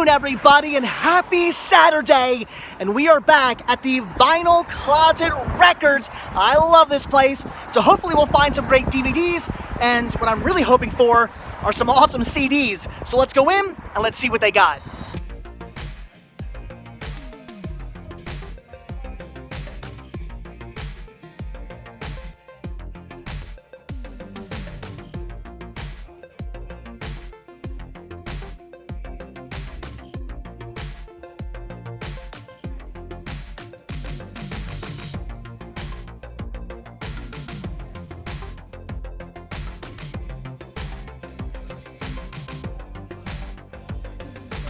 afternoon, everybody, and happy Saturday! And we are back at the Vinyl Closet Records. I love this place, so hopefully we'll find some great DVDs, and what I'm really hoping for are some awesome CDs. So let's go in, and let's see what they got.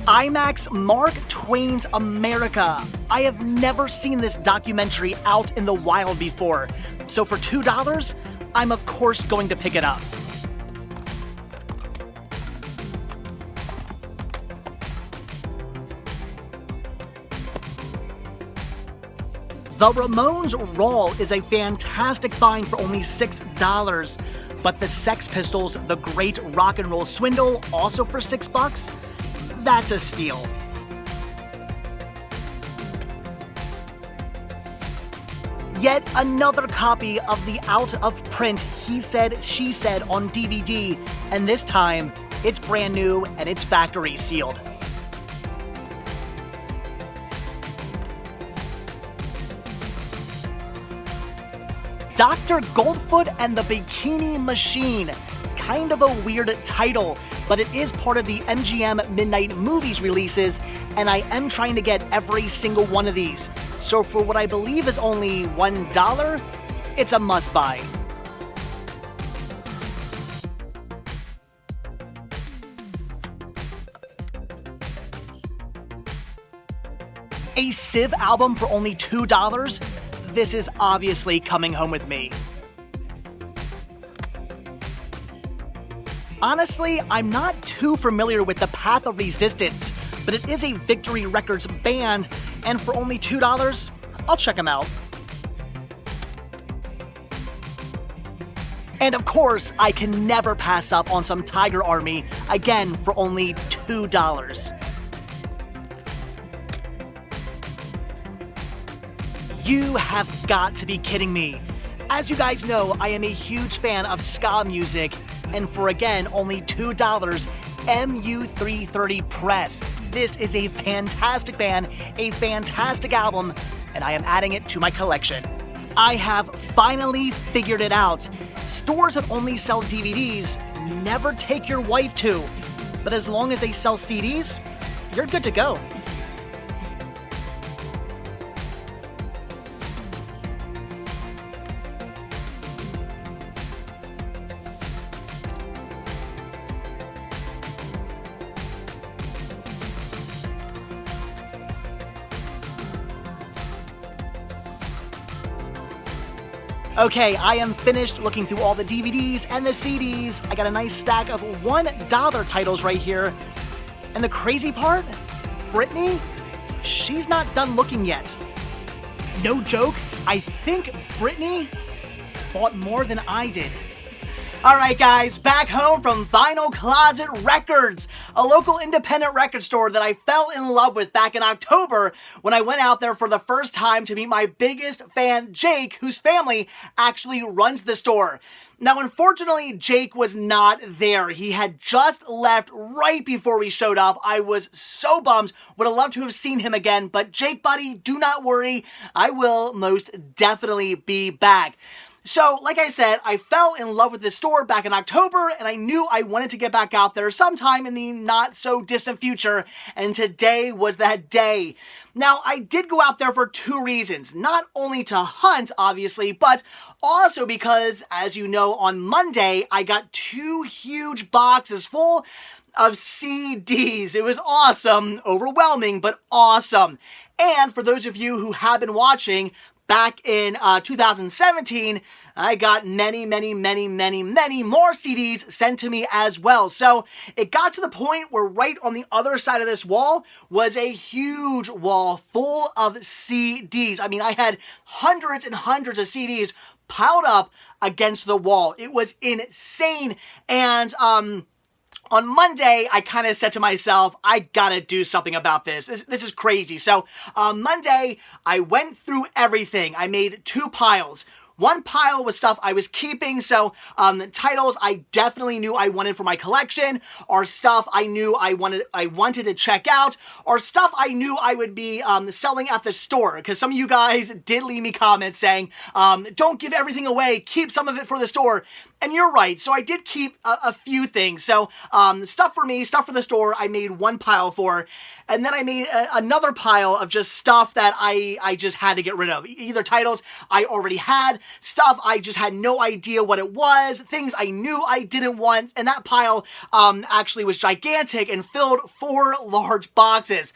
IMAX Mark Twain's America. I have never seen this documentary out in the wild before, so for $2, I'm of course going to pick it up. The Ramones Raw is a fantastic find for only $6, but the Sex Pistols, The Great Rock and Roll Swindle, also for $6? That's a steal. Yet another copy of the out-of-print He Said, She Said on DVD, and this time, it's brand new and it's factory sealed. Dr. Goldfoot and the Bikini Machine. Kind of a weird title, but it is part of the MGM Midnight Movies releases, and I am trying to get every single one of these. So for what I believe is only $1, it's a must-buy. A Civ album for only $2? This is obviously coming home with me. Honestly, I'm not too familiar with the Path of Resistance, but it is a Victory Records band, and for only $2, I'll check them out. And of course, I can never pass up on some Tiger Army, again for only $2. You have got to be kidding me. As you guys know, I am a huge fan of ska music, and for again only $2, MU330 Press. This is a fantastic band, a fantastic album, and I am adding it to my collection. I have finally figured it out. Stores that only sell DVDs never take your wife to, but as long as they sell CDs, you're good to go. Okay, I am finished looking through all the DVDs and the CDs. I got a nice stack of $1 titles right here. And the crazy part, Brittany, she's not done looking yet. No joke, I think Brittany bought more than I did. Alright guys, back home from Vinyl Closet Records, a local independent record store that I fell in love with back in October when I went out there for the first time to meet my biggest fan, Jake, whose family actually runs the store. Now, unfortunately, Jake was not there. He had just left right before we showed up. I was so bummed. Would have loved to have seen him again, but Jake, buddy, do not worry. I will most definitely be back. So, like I said, I fell in love with this store back in October, and I knew I wanted to get back out there sometime in the not-so-distant future, and today was that day. Now, I did go out there for two reasons. Not only to hunt, obviously, but also because, as you know, on Monday, I got 2 huge boxes full of CDs. It was awesome, overwhelming, but awesome. And for those of you who have been watching, back in 2017, I got many more CDs sent to me as well. So it got to the point where right on the other side of this wall was a huge wall full of CDs. I mean, I had hundreds and hundreds of CDs piled up against the wall. It was insane. And On Monday, I kind of said to myself, I gotta do something about this. This is crazy. So on Monday, I went through everything. I made 2 piles. One pile was stuff I was keeping, so titles I definitely knew I wanted for my collection, or stuff I knew I wanted to check out, or stuff I knew I would be selling at the store, because some of you guys did leave me comments saying, don't give everything away, keep some of it for the store. And you're right, so I did keep a few things. So stuff for me, stuff for the store, I made 1 pile for, and then I made another pile of just stuff that I just had to get rid of. Either titles I already had, stuff I just had no idea what it was, things I knew I didn't want, and that pile actually was gigantic and filled 4 large boxes.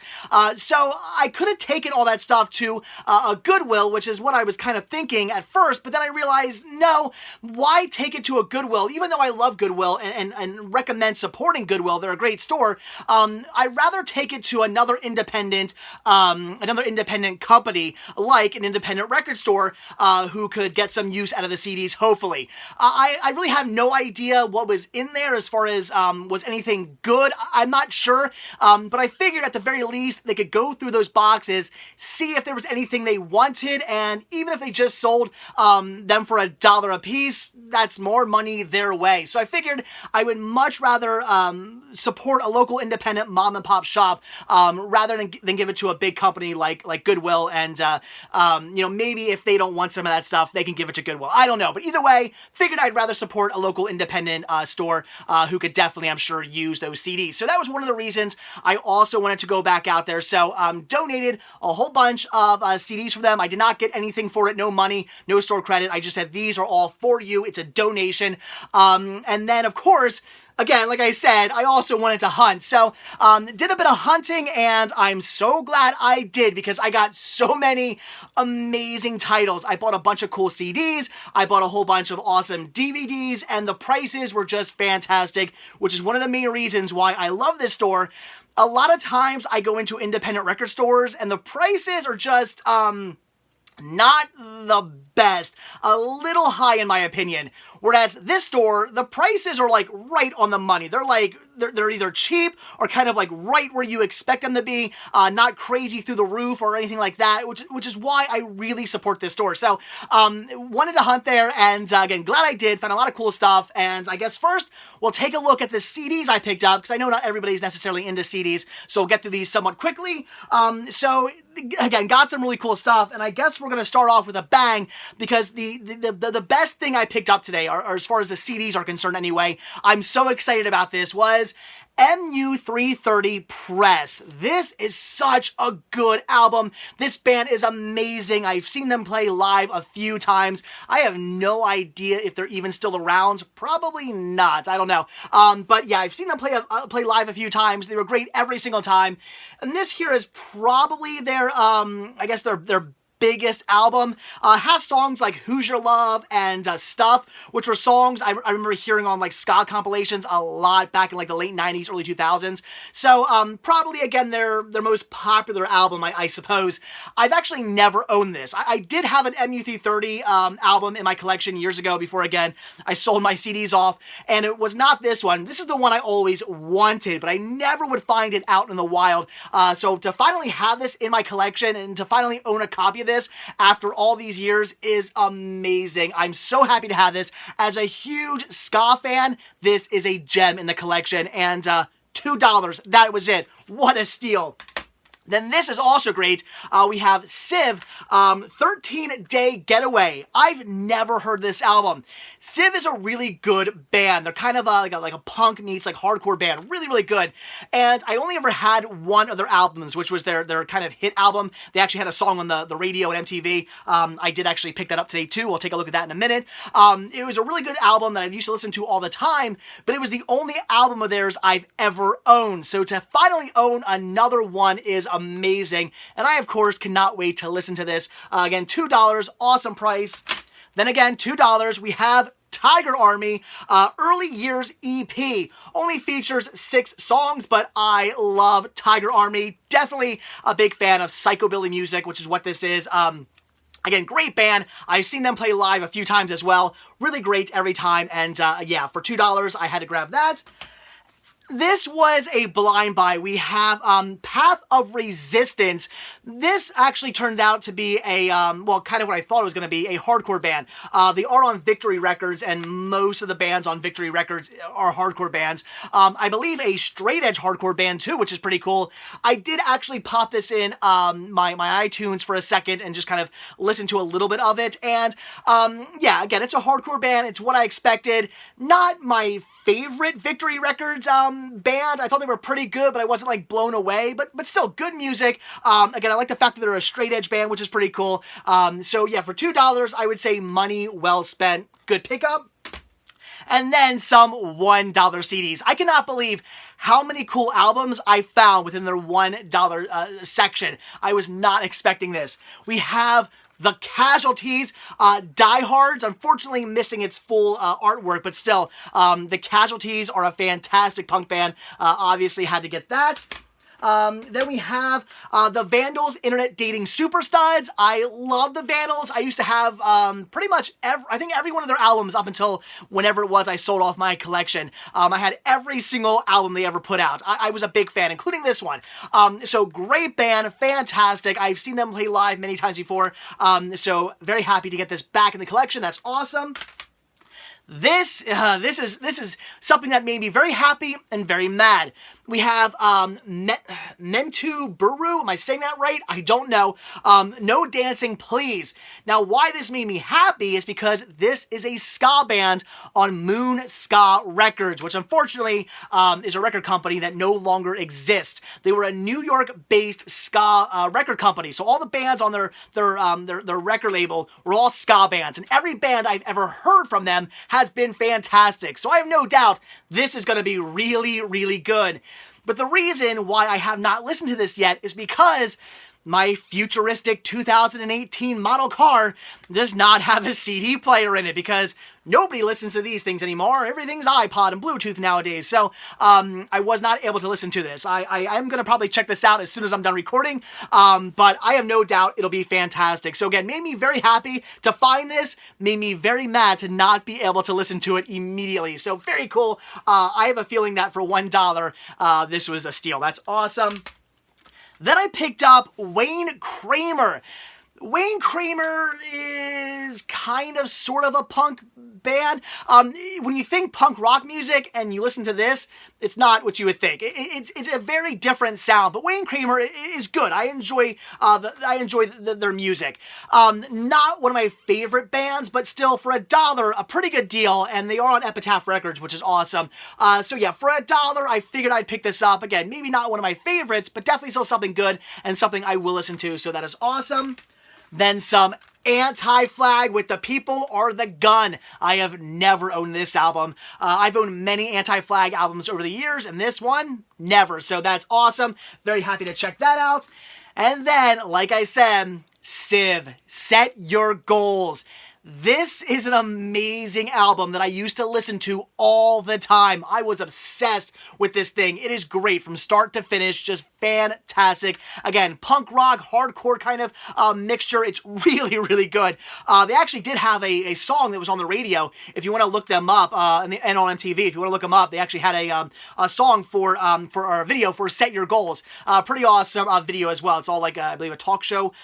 So I could have taken all that stuff to a Goodwill, which is what I was kind of thinking at first, but then I realized, no, why take it to a Goodwill? Even though I love Goodwill and recommend supporting Goodwill, they're a great store, I'd rather take it to another independent company, like an independent record store, who could get some use out of the CDs, hopefully. I really have no idea what was in there as far as was anything good. I'm not sure, but I figured at the very least they could go through those boxes, see if there was anything they wanted, and even if they just sold them for $1 a piece, that's more money their way. So I figured I would much rather support a local independent mom and pop shop rather than give it to a big company like Goodwill, and maybe if they don't want some of that stuff, they can give it to Goodwill. I don't know, but either way, figured I'd rather support a local independent store who could definitely, I'm sure, use those CDs. So that was one of the reasons I also wanted to go back out there. So donated a whole bunch of CDs for them. I did not get anything for it, no money, no store credit. I just said, these are all for you. It's a donation. And then, of course, again, like I said, I also wanted to hunt. So, did a bit of hunting, and I'm so glad I did, because I got so many amazing titles. I bought a bunch of cool CDs, I bought a whole bunch of awesome DVDs, and the prices were just fantastic, which is one of the main reasons why I love this store. A lot of times I go into independent record stores, and the prices are just, not the best. A little high in my opinion. Whereas this store, the prices are like right on the money. They're like, they're either cheap or kind of like right where you expect them to be, not crazy through the roof or anything like that, which is why I really support this store. So, wanted to hunt there, and again, glad I did. Found a lot of cool stuff, and I guess first, we'll take a look at the CDs I picked up, because I know not everybody's necessarily into CDs, so we'll get through these somewhat quickly. So, again, got some really cool stuff, and I guess we're going to start off with a bang, because the best thing I picked up today, or as far as the CDs are concerned anyway, I'm so excited about this, was MU330 Press. This is such a good album. This band is amazing. I've seen them play live a few times. I have no idea if they're even still around. Probably not. I don't know. But yeah, I've seen them play live a few times. They were great every single time. And this here is probably their, I guess their biggest album. Has songs like Who's Your Love and Stuff, which were songs I remember hearing on like ska compilations a lot back in like the late 90s, early 2000s. So probably, again, their most popular album, I suppose. I've actually never owned this. I did have an MU330 album in my collection years ago before, again, I sold my CDs off, and it was not this one. This is the one I always wanted, but I never would find it out in the wild. So to finally have this in my collection and to finally own a copy of this after all these years is amazing. I'm so happy to have this. As a huge ska fan, this is a gem in the collection, and $2, that was it. What a steal. Then this is also great. We have Civ, 13-Day Getaway. I've never heard this album. Civ is a really good band. They're kind of like a punk meets like hardcore band. Really, really good. And I only ever had one of their albums, which was their kind of hit album. They actually had a song on the radio and MTV. I did actually pick that up today too. We'll take a look at that in a minute. It was a really good album that I used to listen to all the time, but it was the only album of theirs I've ever owned. So to finally own another one is amazing, and I, of course, cannot wait to listen to this. Again, $2, awesome price. Then again, $2, we have Tiger Army, Early Years EP. Only features 6 songs, but I love Tiger Army. Definitely a big fan of psychobilly music, which is what this is. Again, great band. I've seen them play live a few times as well. Really great every time, and yeah, for $2, I had to grab that. This was a blind buy. We have Path of Resistance. This actually turned out to be a, well, kind of what I thought it was going to be, a hardcore band. They are on Victory Records, and most of the bands on Victory Records are hardcore bands. I believe a straight edge hardcore band too, which is pretty cool. I did actually pop this in my iTunes for a second and just kind of listen to a little bit of it. And yeah, again, it's a hardcore band. It's what I expected. Not my favorite Victory Records band. I thought they were pretty good, but I wasn't like blown away, but still good music. Again, I like the fact that they're a straight edge band, which is pretty cool. So yeah, for $2, I would say money well spent. Good pickup. And then some $1 CDs. I cannot believe how many cool albums I found within their $1 section. I was not expecting this. We have the Casualties Diehards, unfortunately missing its full artwork, but still, the Casualties are a fantastic punk band. Obviously had to get that. Then we have the Vandals Internet Dating Superstuds. I love the Vandals. I used to have pretty much I think every one of their albums up until whenever it was I sold off my collection. I had every single album they ever put out. I was a big fan, including this one. So great band, fantastic. I've seen them play live many times before. So very happy to get this back in the collection. That's awesome. This is something that made me very happy and very mad. We have Mentu Buru. Am I saying that right? I don't know. No Dancing Please. Now, why this made me happy is because this is a ska band on Moon Ska Records, which unfortunately is a record company that no longer exists. They were a New York-based ska record company, so all the bands on their record label were all ska bands, and every band I've ever heard from them has been fantastic. So I have no doubt this is going to be really, really good. But the reason why I have not listened to this yet is because my futuristic 2018 model car does not have a CD player in it, because nobody listens to these things anymore. Everything's iPod and Bluetooth nowadays. So I was not able to listen to this. I'm going to probably check this out as soon as I'm done recording, but I have no doubt it'll be fantastic. So again, made me very happy to find this, made me very mad to not be able to listen to it immediately. So very cool. I have a feeling that for $1, this was a steal. That's awesome. Then I picked up Wayne Kramer. Wayne Kramer is kind of sort of a punk band. When you think punk rock music and you listen to this, it's not what you would think. It's a very different sound, but Wayne Kramer is good. I enjoy their music. Not one of my favorite bands, but still for $1, a pretty good deal, and they are on Epitaph Records, which is awesome. So yeah, for $1, I figured I'd pick this up. Again, maybe not one of my favorites, but definitely still something good and something I will listen to, so that is awesome. Then some Anti-Flag with The People Are the Gun. I have never owned this album. I've owned many Anti-Flag albums over the years, and this one, never. So that's awesome. Very happy to check that out. And then, like I said, Civ, Set Your Goals. This is an amazing album that I used to listen to all the time. I was obsessed with this thing. It is great from start to finish, just fantastic. Again, punk rock, hardcore kind of mixture. It's really, really good. They actually did have a song that was on the radio. If you want to look them up, and on MTV, if you want to look them up, they actually had a song for our video for Set Your Goals. Pretty awesome video as well. It's all like, I believe, a talk show.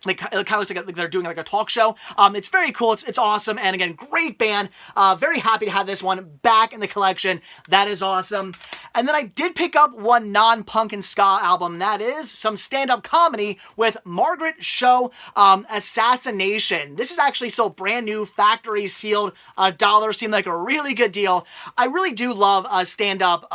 It kind of looks like they're doing like a talk show. It's very cool. It's awesome. And again, great band. Very happy to have this one back in the collection. That is awesome. And then I did pick up one non-punk and ska album. That is some stand-up comedy with Margaret Cho, Assassination. This is actually still brand new, factory sealed. $1 seemed like a really good deal. I really do love stand-up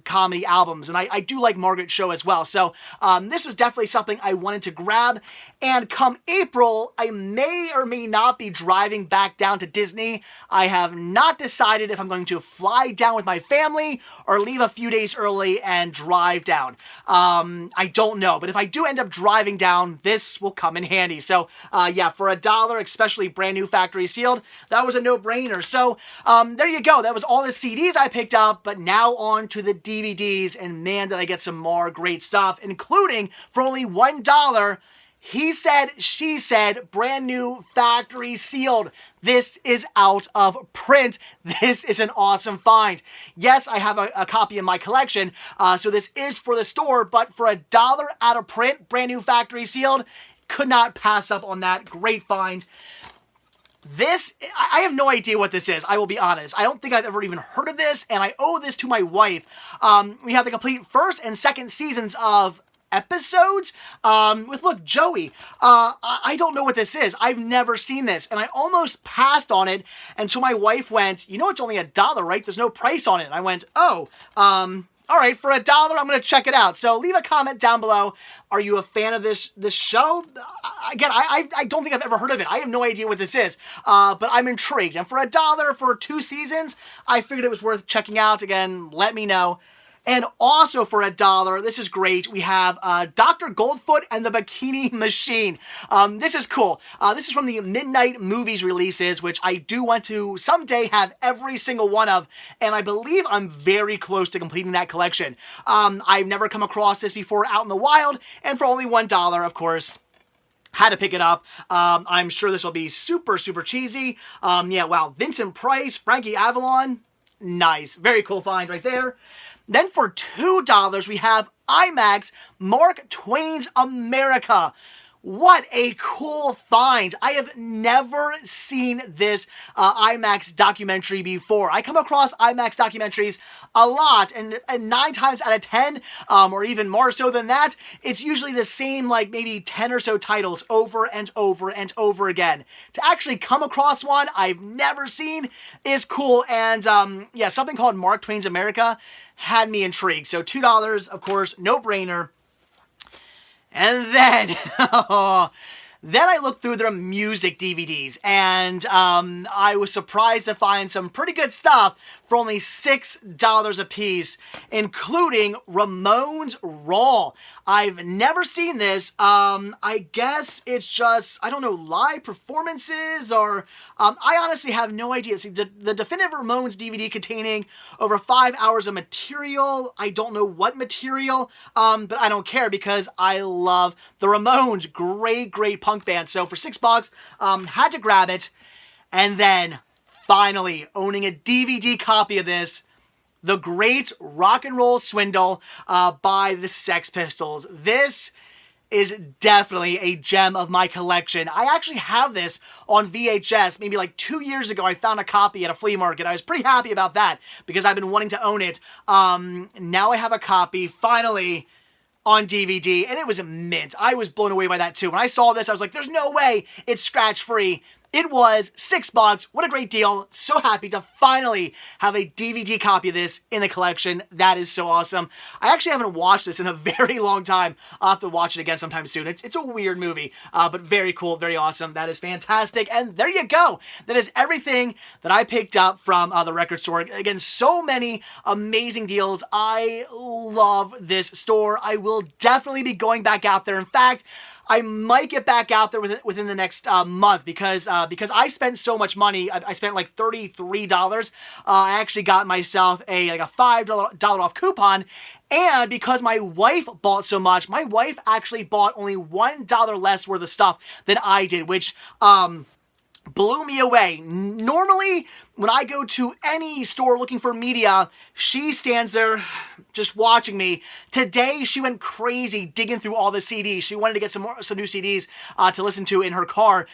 comedy albums, and I do like Margaret Cho as well. So this was definitely something I wanted to grab. And come April, I may or may not be driving back down to Disney. I have not decided if I'm going to fly down with my family or leave a few days early and drive down. I don't know, but if I do end up driving down, this will come in handy. So yeah, for $1, especially brand new factory sealed, that was a no-brainer. So there you go. That was all the CDs I picked up, but now on to the DVDs, and man, did I get some more great stuff, including for only $1, He Said, She Said, brand new, factory sealed. This is out of print. This is an awesome find. Yes, I have a copy in my collection, so this is for the store, but for $1 out of print, brand new, factory sealed, could not pass up on that. Great find. This, I have no idea what this is, I will be honest. I don't think I've ever even heard of this, and I owe this to my wife. We have the complete first and second seasons of episodes with, look, Joey. I don't know what this is. I've never seen this, and I almost passed on it until my wife went, you know, it's only $1, right? There's no price on it. And I went, oh, all right, for $1, I'm going to check it out. So leave a comment down below. Are you a fan of this show? Again, I don't think I've ever heard of it. I have no idea what this is, but I'm intrigued. And for $1 for 2 seasons, I figured it was worth checking out. Again, let me know. And also for $1, this is great, we have Dr. Goldfoot and the Bikini Machine. This is cool. This is from the Midnight Movies releases, which I do want to someday have every single one of, and I believe I'm very close to completing that collection. I've never come across this before out in the wild, and for only $1, of course, had to pick it up. I'm sure this will be super, super cheesy. Yeah, wow, Vincent Price, Frankie Avalon, nice. Very cool find right there. Then for $2, we have IMAX Mark Twain's America. What a cool find. I have never seen this IMAX documentary before. I come across IMAX documentaries a lot, and 9 times out of 10, or even more so than that, it's usually the same, like maybe 10 or so titles over and over and over again. To actually come across one I've never seen is cool, and yeah, something called Mark Twain's America had me intrigued. So $2, of course, no brainer. And then, then I looked through their music DVDs, and I was surprised to find some pretty good stuff for only $6 a piece, including Ramones Raw. I've never seen this. I guess it's just, I don't know, live performances, or I honestly have no idea. See, the definitive Ramones DVD containing over 5 hours of material. I don't know what material, but I don't care because I love the Ramones. Great, great punk band. So for $6, had to grab it. And then finally owning a DVD copy of this, The Great Rock and Roll Swindle by the Sex Pistols. This is definitely a gem of my collection. I actually have this on VHS. Maybe like 2 years ago, I found a copy at a flea market. I was pretty happy about that because I've been wanting to own it. Now I have a copy, finally, on DVD, and it was mint. I was blown away by that too. When I saw this, I was like, there's no way it's scratch-free. It was $6. What a great deal. So happy to finally have a DVD copy of this in the collection. That is so awesome. I actually haven't watched this in a very long time. I'll have to watch it again sometime soon. It's a weird movie, but very cool, very awesome. That is fantastic. And there you go. That is everything that I picked up from the record store. Again, so many amazing deals. I love this store. I will definitely be going back out there. In fact, I might get back out there within the next month because I spent so much money. I spent like $33. I actually got myself a $5 off coupon, and because my wife bought so much, my wife actually bought only $1 less worth of stuff than I did, which blew me away. Normally, when I go to any store looking for media, she stands there just watching me. Today, she went crazy digging through all the CDs. She wanted to get some new CDs to listen to in her car.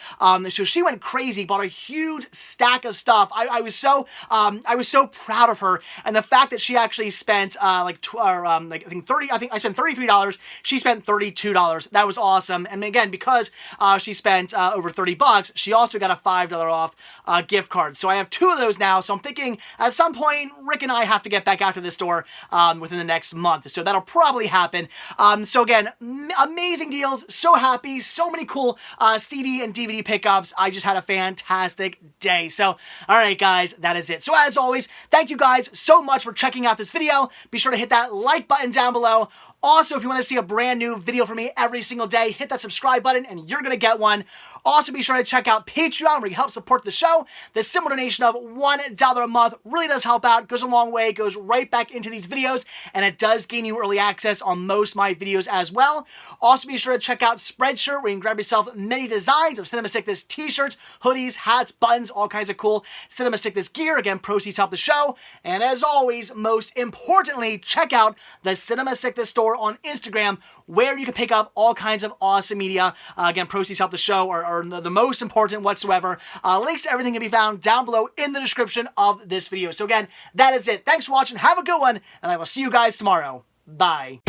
So she went crazy, bought a huge stack of stuff. I was so proud of her, and the fact that she actually spent I think I spent $33. She spent $32. That was awesome. And again, because she spent over $30, she also got a $5 off gift card. So I have 2 of those now. So I'm thinking at some point, Rick and I have to get back out to the store within the next month. So that'll probably happen. So again, amazing deals. So happy. So many cool CD and DVD pickups. I just had a fantastic day. So, all right, guys, that is it. So as always, thank you guys so much for checking out this video. Be sure to hit that like button down below. Also, if you want to see a brand new video from me every single day, hit that subscribe button and you're going to get one. Also, be sure to check out Patreon where you help support the show. The simple donation of $1 a month really does help out, goes a long way, goes right back into these videos, and it does gain you early access on most of my videos as well. Also, be sure to check out Spreadshirt where you can grab yourself many designs of Cinema Sickness t-shirts, hoodies, hats, buttons, all kinds of cool Cinema Sickness gear. Again, proceeds help the show. And as always, most importantly, check out the Cinema Sickness store on Instagram where you can pick up all kinds of awesome media. Again, proceeds help the show are the most important whatsoever. Links to everything can be found down below in the description of this video. So again, that is it. Thanks for watching. Have a good one, and I will see you guys tomorrow. Bye.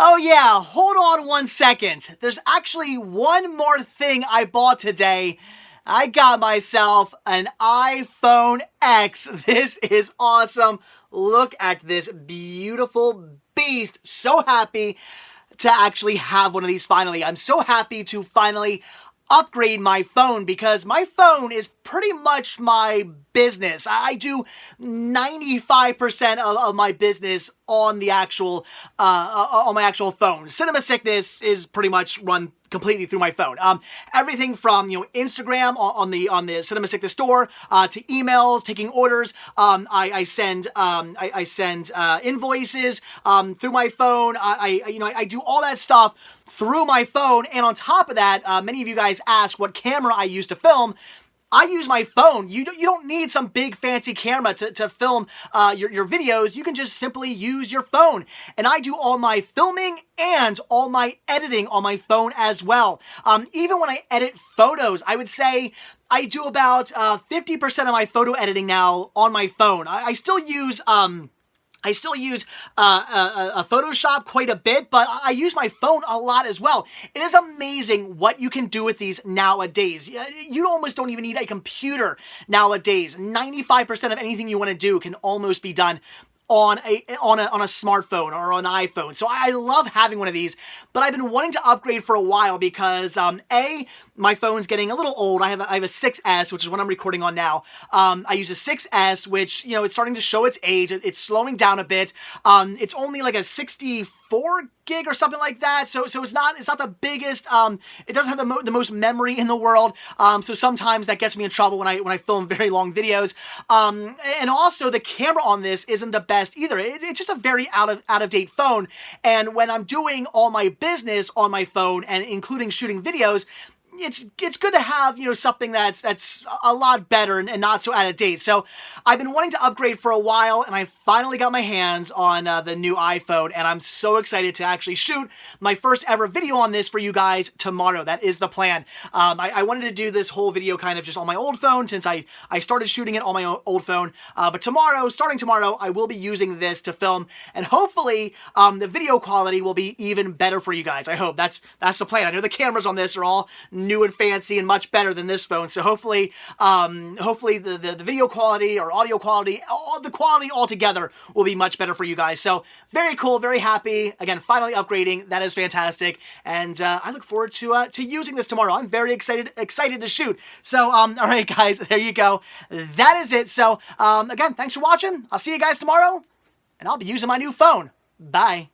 Oh yeah, hold on 1 second. There's actually one more thing I bought today. I got myself an iPhone X. This is awesome. Look at this beautiful beast. So happy to actually have one of these finally. I'm so happy to finally upgrade my phone because my phone is pretty much my business. I do 95% of my business on the actual on my actual phone. Cinema Sickness is pretty much run completely through my phone. Everything from Instagram on the Cinema Sickness store to emails, taking orders. I send invoices through my phone. I do all that stuff through my phone, and on top of that, many of you guys ask what camera I use to film. I use my phone. You don't need some big fancy camera to film your videos. You can just simply use your phone. And I do all my filming and all my editing on my phone as well. Even when I edit photos, I would say I do about 50% of my photo editing now on my phone. I still use Photoshop quite a bit, but I use my phone a lot as well. It is amazing what you can do with these nowadays. You almost don't even need a computer nowadays. 95% of anything you want to do can almost be done on a smartphone or on an iPhone. So I love having one of these, but I've been wanting to upgrade for a while because my phone's getting a little old. I have a 6S, which is what I'm recording on now. I use a 6S, which, it's starting to show its age. It's slowing down a bit. It's only like a 64 gig or something like that. So it's not the biggest. It doesn't have the most memory in the world. So sometimes that gets me in trouble when I film very long videos. And also the camera on this isn't the best either. It's just a very out of date phone. And when I'm doing all my business on my phone and including shooting videos, it's good to have, something that's a lot better and not so out of date. So I've been wanting to upgrade for a while, and I finally got my hands on the new iPhone, and I'm so excited to actually shoot my first ever video on this for you guys tomorrow. That is the plan. I wanted to do this whole video kind of just on my old phone since I started shooting it on my old phone. But starting tomorrow, I will be using this to film, and hopefully the video quality will be even better for you guys. I hope. That's the plan. I know the cameras on this are all new and fancy and much better than this phone. So hopefully the video quality or audio quality, all the quality altogether will be much better for you guys. So very cool, very happy. Again, finally upgrading. That is fantastic. And I look forward to using this tomorrow. I'm very excited to shoot. So, all right, guys, there you go. That is it. So, again, thanks for watching. I'll see you guys tomorrow, and I'll be using my new phone. Bye.